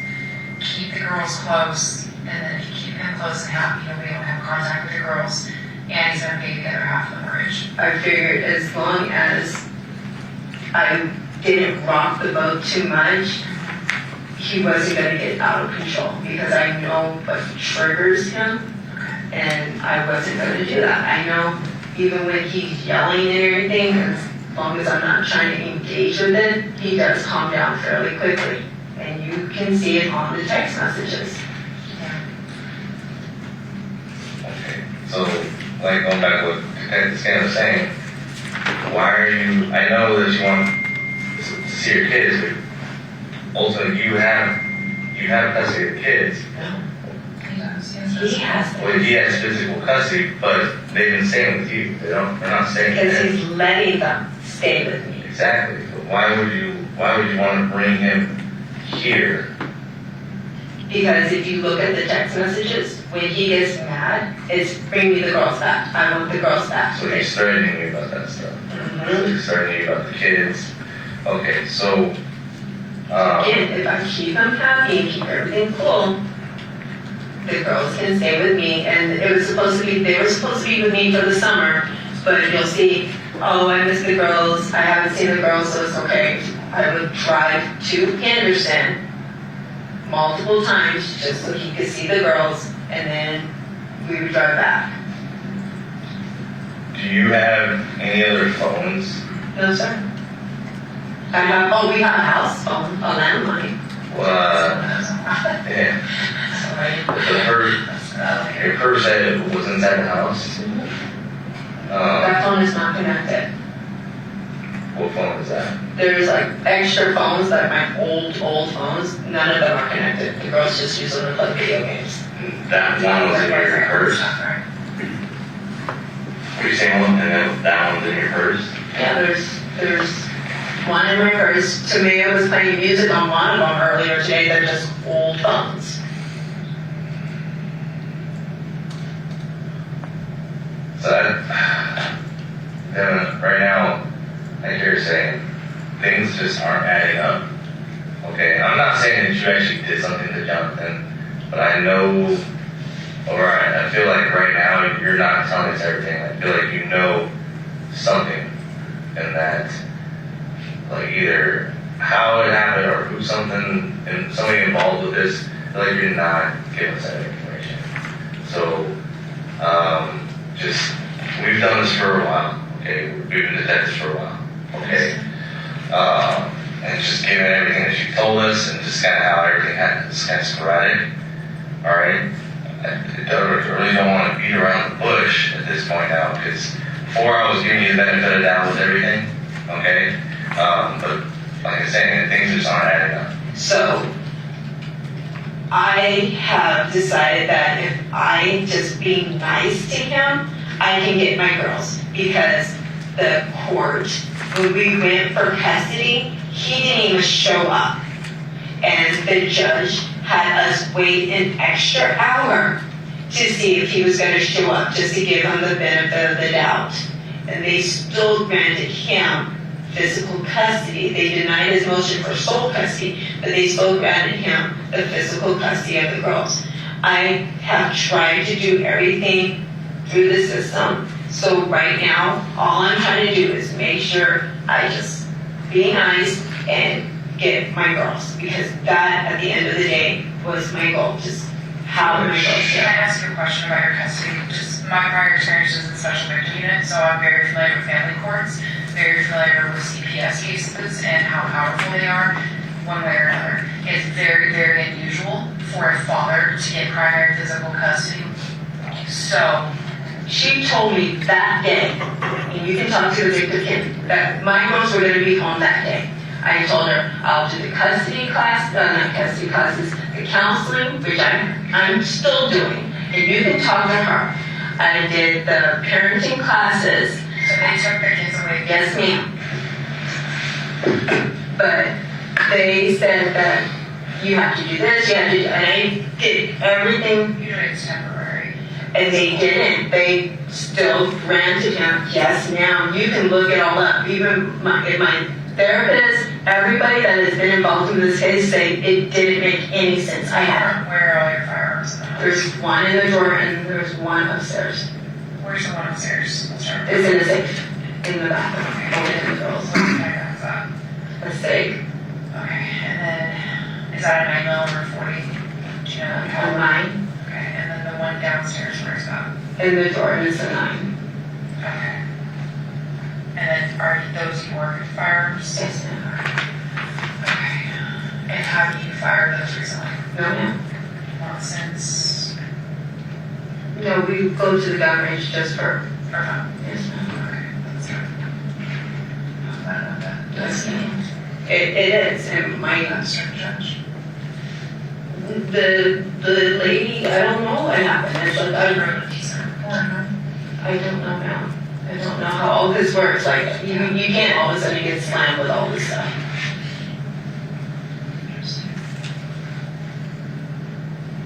keep the girls close, and then if you keep him close and happy, you'll be able to have contact with the girls, and he's gonna pay the other half of the mortgage. I figured as long as I didn't rock the boat too much, he wasn't going to get out of control because I know what triggers him, and I wasn't going to do that. I know even when he's yelling and everything, as long as I'm not trying to engage with it, he does calm down fairly quickly. And you can see it on the text messages. Okay, so like going back to what Detective Stan was saying, why are you? I know that you want to see your kids, but ultimately you have custody of the kids. He does, He has Well, he has physical custody, but they've been staying with you. They're not staying with because him. he's letting them stay with me. Exactly. But why would you want to bring him here? Because if you look at the text messages, when he gets mad, it's bring me the girls back. I want the girls back. So he's threatening you about that stuff. So he's threatening you about the kids. Okay, so Again, if I keep them happy and keep everything cool, the girls can stay with me. And they were supposed to be with me for the summer, but you'll see, oh, I miss the girls. I haven't seen the girls, so it's okay. I would drive to Henderson multiple times just so he could see the girls, and then we would drive back. do you have any other phones? No, sir. We have a house phone, a landline. Yeah. Your purse was inside the house. That phone is not connected. What phone is that? There's like extra phones, like my old phones. None of them are connected. The girls just use them to play video games. That one was in your purse. Are you saying one, and then that one's in your purse? Yeah, there's one in my purse. Tamia was playing music on one of them earlier today. They're just old phones. So right now, like you're saying, things just aren't adding up. Okay, I'm not saying that you actually did something to Jonathan, but I know, or I feel like right now you're not telling us everything. I feel like you know something, and that, like either how it happened or who somebody involved with this, like you're not giving us that information. So, just, we've done this for a while, okay? We've been detectives for a while, okay? And just given everything that you told us and just kind of how everything happened, just kind of sporadic, all right? I really don't want to beat around the bush at this point now, because before I was giving you the benefit of the doubt with everything, okay? But like I said, things just aren't adding up. So, I have decided that if I just be nice to him, I can get my girls. Because the court, when we went for custody, he didn't even show up. And the judge had us wait an extra hour to see if he was going to show up, just to give him the benefit of the doubt. And they still granted him physical custody. They denied his motion for sole custody, but they still granted him the physical custody of the girls. I have tried to do everything through the system. So right now, all I'm trying to do is make sure I just be nice and get my girls, because that, at the end of the day, was my goal. Just how my girls Can I get. ask you a question about your custody? Just my prior experience is in special victim unit, so I'm very familiar with family courts, very familiar with CPS cases and how powerful they are, one way or another. It's very, very unusual for a father to get primary physical custody. So, She told me that day, and you can talk to the victim kid, that my girls were going to be home that day. I told her I'll do the custody class, not custody classes, the counseling, which I'm still doing, and you can talk to her. I did the parenting classes. so they took their kids away. Yes, ma'am. But they said that you have to do this, you have to do, and I did everything. Usually it's temporary. And they didn't. They still granted him, yes, now you can look it all up. Even my therapist, everybody that has been involved in this case say it didn't make any sense. I had, Where are all your firearms in the house? there's one in the drawer and there's one upstairs. Where's the one upstairs? Let's start It's in the safe, in the bathroom, over in the girls. What kind of is that? A safe, Okay, and then, is that a 9mm or 40? Do you know a how? 9 Okay, and then the one downstairs, where's that? in the drawer, and it's a 9. Okay. And then are those your firearms? Yes, ma'am. Okay. And have you fired those recently? No, ma'am. Not since, No, we go to the gun range just for, or not? yes, ma'am. Okay, that's good. I don't know that. Yes, ma'am. It is, and my, That's your judge. the lady, I don't know what happened. It's like, I don't know now. I don't know how all this works. Like, you can't all of a sudden get slammed with all this stuff.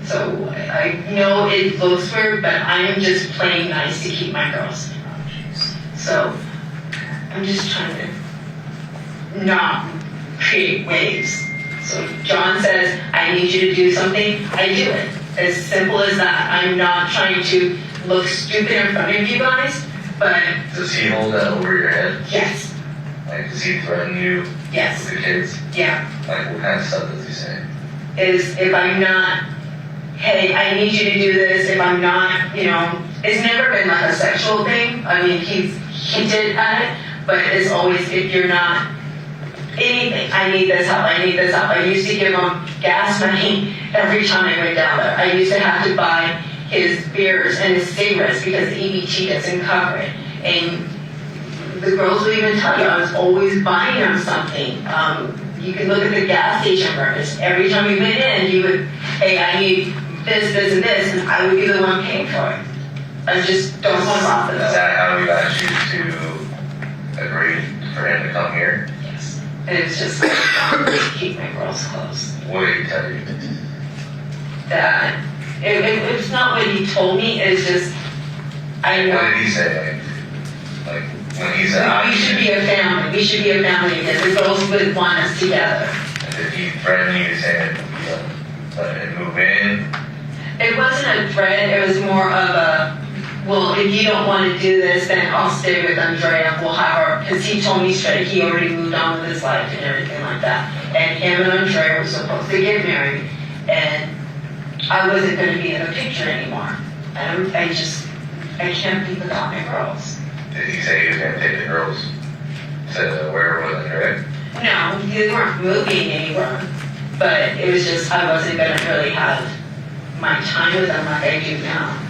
So, I know it looks weird, but I'm just playing nice to keep my girls. So, I'm just trying to not create waves. So, John says, I need you to do something, I do it. As simple as that. I'm not trying to look stupid in front of you guys, but Does he hold that over your head? yes, Like, does he threaten you yes, with the kids? yeah. Like, what kind of stuff does he say? Is if I'm not, hey, I need you to do this, if I'm not, it's never been like a sexual thing. I mean, he's hinted at it, but it's always, if you're not, anything, I need this help, I need this help. I used to give him gas money every time I went down there. I used to have to buy his beers and his cigarettes because the EBT doesn't cover it. And the girls would even tell you I was always buying them something. You can look at the gas station records. Every time we went in, you would, hey, I need this, this, and this, and I would be the one paying for it. I just don't want to offer Is those. that how we got you to agree for him to come here? Yes. And it's just to keep my girls close. What did he tell you? That it's not what he told me. It's just I know. What did he say? Like when he said, We should be a family. We should be a family again. The girls would want us together. did he threaten you saying, let him move in? It wasn't a threat. It was more of a, well, if you don't want to do this, then I'll stay with Andrea. We'll have our, because he told me straight, he already moved on with his life and everything like that. And him and Andrea were supposed to get married, and I wasn't going to be in the picture anymore. And I can't be without my girls. Did he say he was going to take the girls to wherever with Andrea? No, they weren't moving anywhere, but it was just, I wasn't going to really have my time with them like I do now.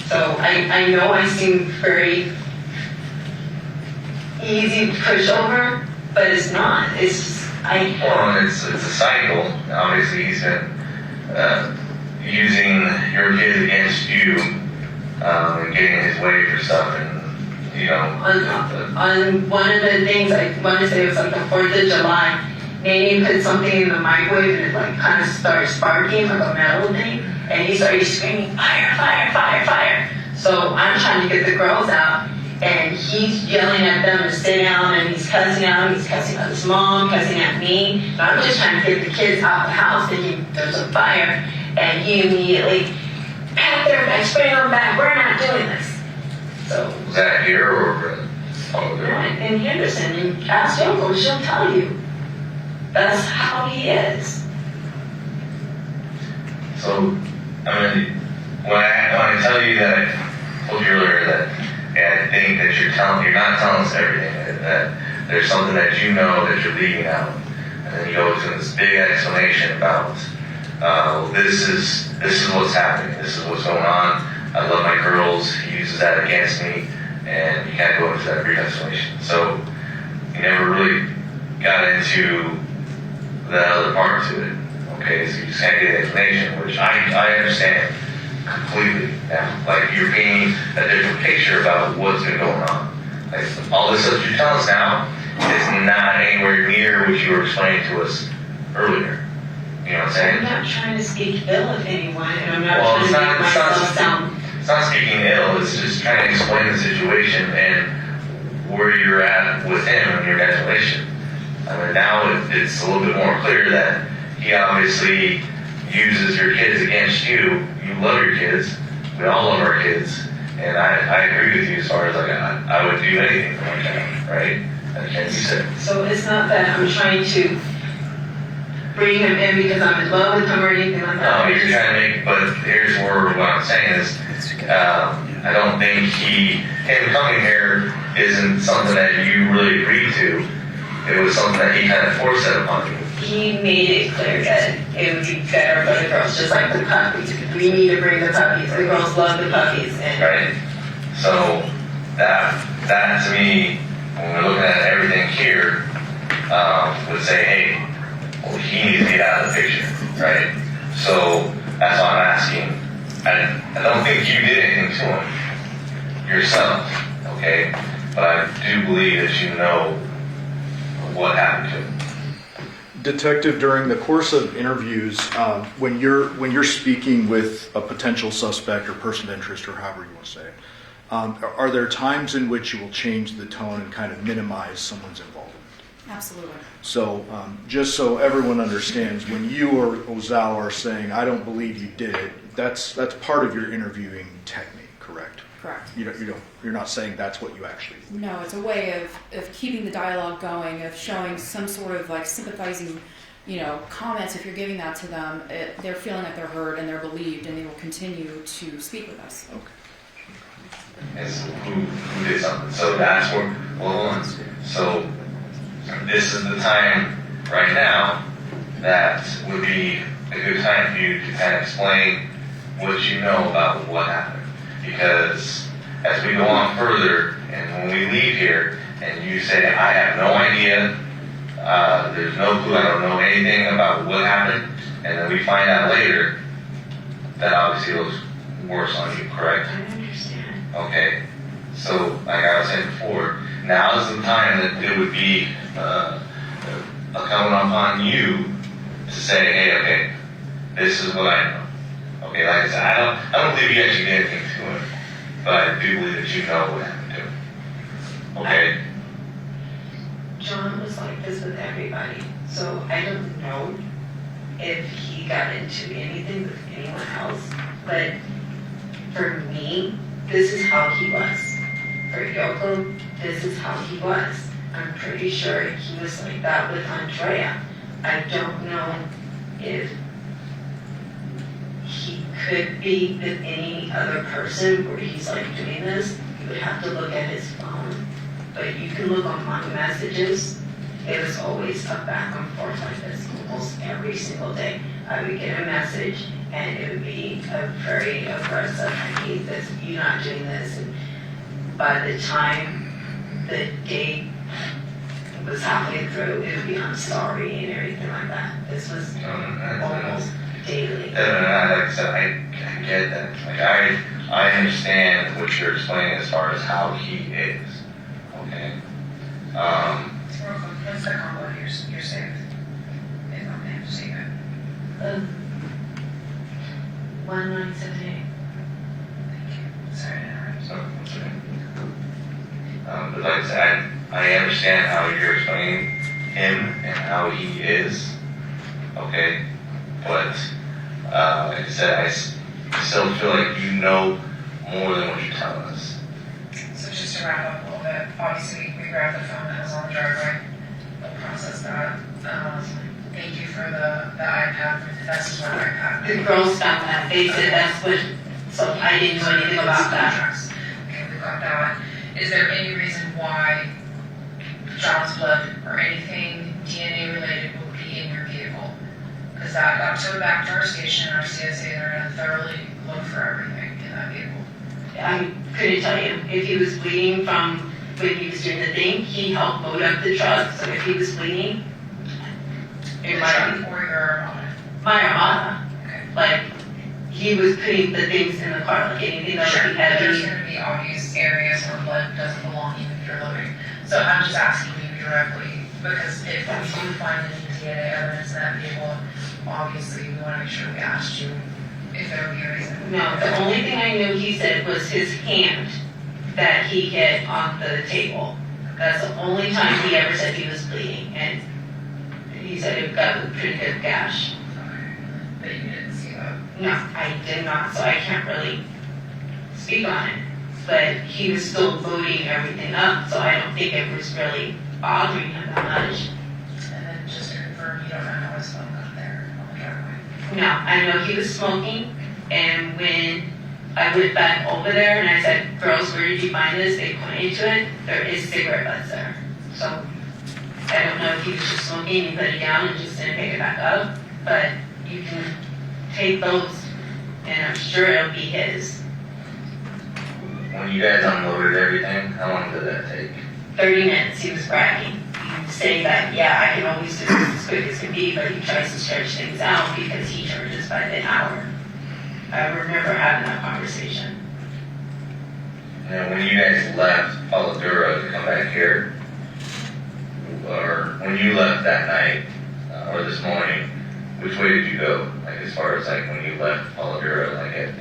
So I know I seem very easy to push over, but it's not. It's just, Well, it's a cycle. Obviously, he's been using your kids against you and getting his way for stuff, and you know. On one of the things I want to say, it was like the 4th of July, Nene put something in the microwave and it like kind of started sparking like a metal thing, and he started screaming, fire, fire, fire, fire. So I'm trying to get the girls out, and he's yelling at them to sit down, and he's cussing out his mom, cussing at me. And I'm just trying to get the kids out of the house thinking there's a fire, and he immediately, pack their bags, bring them back, we're not doing this. So, Was that here or over? in Henderson, and ask Yoko, she'll tell you. That's how he is. So, I mean, when I tell you that, I told you earlier that, I think that you're not telling us everything, that there's something that you know that you're leaving out. And then you go into this big explanation about, this is what's happening, this is what's going on, I love my girls, he uses that against me, and you kind of go into that brief explanation. So, you never really got into the other part to it. Okay, so you just can't get the explanation, which I understand completely now. Like, you're painting a different picture about what's been going on. Like, all this stuff you're telling us now is not anywhere near what you were explaining to us earlier. You know what I'm saying? I'm not trying to speak ill of anyone, and I'm not Well, trying to make myself sound. It's not speaking ill, it's just trying to explain the situation and where you're at with him and your explanation. I mean, now it's a little bit more clear that he obviously uses your kids against you. You love your kids. We all love our kids. And I agree with you as far as like, I would do anything for my child, right? And you said. So it's not that I'm trying to bring him in because I'm in love with him or anything like that. No, you're trying to make, but here's where what I'm saying is, I don't think him coming here isn't something that you really agreed to. It was something that he kind of forced it upon you. He made it clear that it would be better for the girls, just like the puppies. We need to bring the puppies. The girls love the puppies. And right? So that to me, when we're looking at everything here, would say, hey, well, he needs to get out of the picture, right? So that's why I'm asking. I don't think you did anything to him yourself, okay? But I do believe that you know what happened to him. Detective, during the course of interviews, when you're speaking with a potential suspect or person of interest, or however you want to say it, are there times in which you will change the tone and kind of minimize someone's involvement? Absolutely. So just so everyone understands, when you or Ozawa are saying, I don't believe you did it, that's part of your interviewing technique, correct? Correct. You're not saying that's what you actually believe. No, it's a way of keeping the dialogue going, of showing some sort of like sympathizing, comments. If you're giving that to them, they're feeling that they're heard and they're believed, and they will continue to speak with us. Okay. And so who did something? So that's where, hold on. So this is the time right now that would be a good time for you to kind of explain what you know about what happened. Because as we go on further, and when we leave here, and you say, I have no idea, there's no clue, I don't know anything about what happened, and then we find out later, that obviously looks worse on you, correct? I understand. Okay, so like I was saying before, now is the time that it would be coming upon you to say, hey, okay, this is what I know. Okay, like I said, I don't believe you actually did anything to him, but I do believe that you know what happened to him. Okay? John was like this with everybody, so I don't know if he got into anything with anyone else, but for me, this is how he was. For Yoko, this is how he was. I'm pretty sure he was like that with Andrea. I don't know if he could be with any other person where he's like doing this. You would have to look at his phone. But you can look on my messages. It was always a back and forth like this almost every single day. I would get a message and it would be a very aggressive, I hate this, you're not doing this. And by the time the date was halfway through, it would be I'm sorry and everything like that. This was almost daily. Like I said, I get that. Like I understand what you're explaining as far as how he is. Okay. Real quick, what's that combo you're saved? If I'm going to say that. 1978. Thank you. Sorry to interrupt. So, okay. But like I said, I understand how you're explaining him and how he is. Okay. But like I said, I still feel like you know more than what you're telling us. So just to wrap up a little bit, obviously we grabbed the phone that was on the driveway. We'll process that. Thank you for the iPad. That's my iPad. The girls found that. They said that's what, so I didn't know anything about that. Okay, we got that. Is there any reason why John's blood or anything DNA related will be in your vehicle? Because that got towed back to our station, our CSA, they're going to thoroughly look for everything in that vehicle. I couldn't tell you. If he was bleeding from when he was doing the thing, he helped load up the truck. So if he was bleeding, it might be Or your Armada. my Armada. Okay. Like, he was putting the things in the car, like anything that Sure, would be but there's heavy. going to be obvious areas where blood doesn't belong even if you're loading. So I'm just asking you directly, because if we do find any DNA evidence in that vehicle, obviously we want to make sure we asked you if there would be a reason. No, the only thing I knew he said was his hand that he hit on the table. That's the only time he ever said he was bleeding, and he said it got a pretty good gash. Okay. But you didn't see that. No, I did not, so I can't really speak on it. But he was still loading everything up, so I don't think it was really bothering him that much. And then just to confirm, you don't know how his phone got there on the driveway. No, I know he was smoking, and when I went back over there and I said, girls, where did you find this? They pointed to it. There is cigarette butts there. So I don't know if he was just smoking and put it down and just didn't pick it back up, but you can take those, and I'm sure it'll be his. When you guys unloaded everything, how long did that take? 30 minutes, he was bragging, saying that, yeah, I can always do this as quick as can be, but he tries to stretch things out because he charges by the hour. I remember having that conversation. And when you guys left Paladura to come back here, or when you left that night, or this morning, which way did you go? Like as far as like when you left Paladura, like at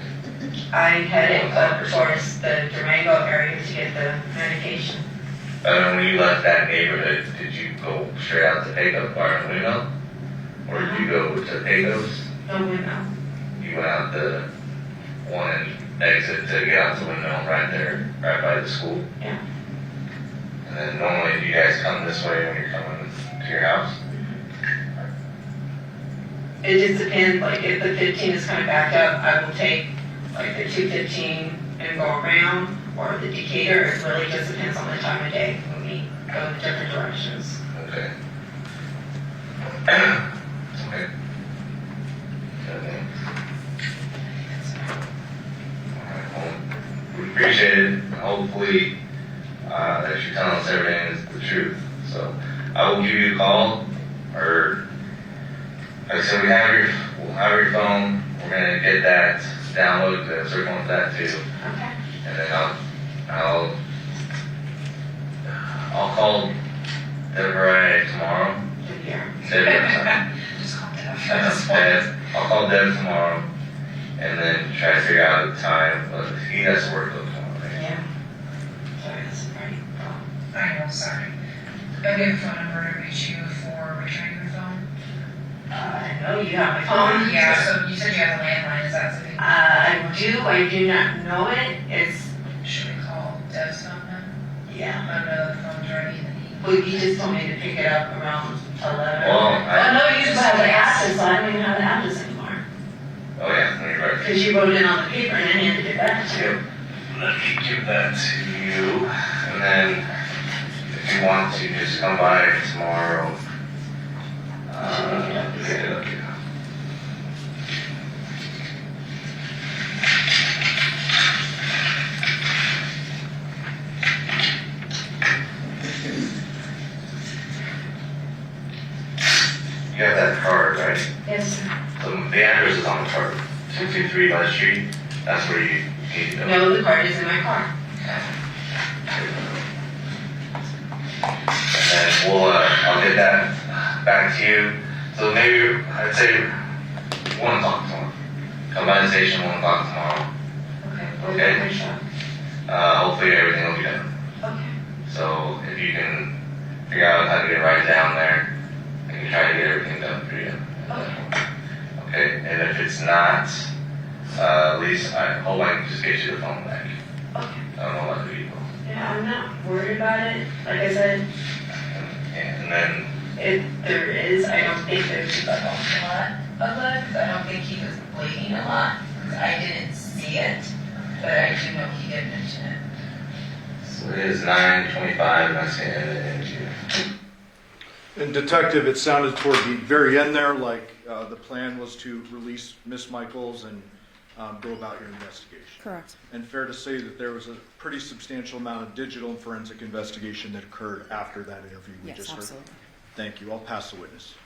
I headed up towards the Durango area to get the medication. when you left that neighborhood, did you go straight out to Pecos Bar and Windmill? Or did you go to Pecos? No, no. You went out the one exit to get out the Windmill right there, right by the school? Yeah. And then normally do you guys come this way when you're coming to your house? It just depends, like if the 15 is coming back up, I will take like the 215 and go around, or the Decatur. It really just depends on the time of day when we go in different directions. Okay. Okay. Okay. Alright, well, we appreciate it. Hopefully, that you're telling us everything is the truth. So, I will give you a call, or, like I said, we'll have your phone. We're gonna get that downloaded, the circle with that too. Okay. And then I'll call Deborah tomorrow. Good year. Just call it Deb. I'll call Deb tomorrow and then try to figure out the time. But he has to work till tomorrow. Right? Yeah. Sorry, that's right. I know, sorry. I gave a phone number to reach you for returning your phone. I know you have my phone. Yeah, so you said you have a landline, is that something? I do not know it. It's Yeah. under the phone journey that he. Well, you just told me to pick it up around 11. Well, No, you just have the access, so I don't even have the address anymore. Oh yeah, let me write. Because you wrote it on the paper and then handed it back to you. Let me give that to you, and then if you want to just come by tomorrow. Pick it up, yeah. You have that card, right? Yes, sir. So the address is on the card. 223 West Street. That's where you need to go. No, the card is in my car. And then I'll get that back to you. So maybe I'd say 1 o'clock tomorrow. Come by the station 1 o'clock tomorrow. Okay. Okay. Hopefully everything will be done. Okay. So if you can figure out how to get right down there, I can try to get everything done for you. Okay. Okay. And if it's not, at least I hope I can just get you the phone back. Okay. I don't know about the people. Yeah, I'm not worried about it. Like I said, And then if there is, I don't think there's. A lot of that, because I don't think he was bleeding a lot, because I didn't see it, but I do know he did mention it. so it is 9:25, and that's the end of the interview. And Detective, it sounded toward the very end there like the plan was to release Miss Michaels and go about your investigation. Correct. And fair to say that there was a pretty substantial amount of digital and forensic investigation that occurred after that interview we Yes, just heard. absolutely. Thank you. I'll pass the witness.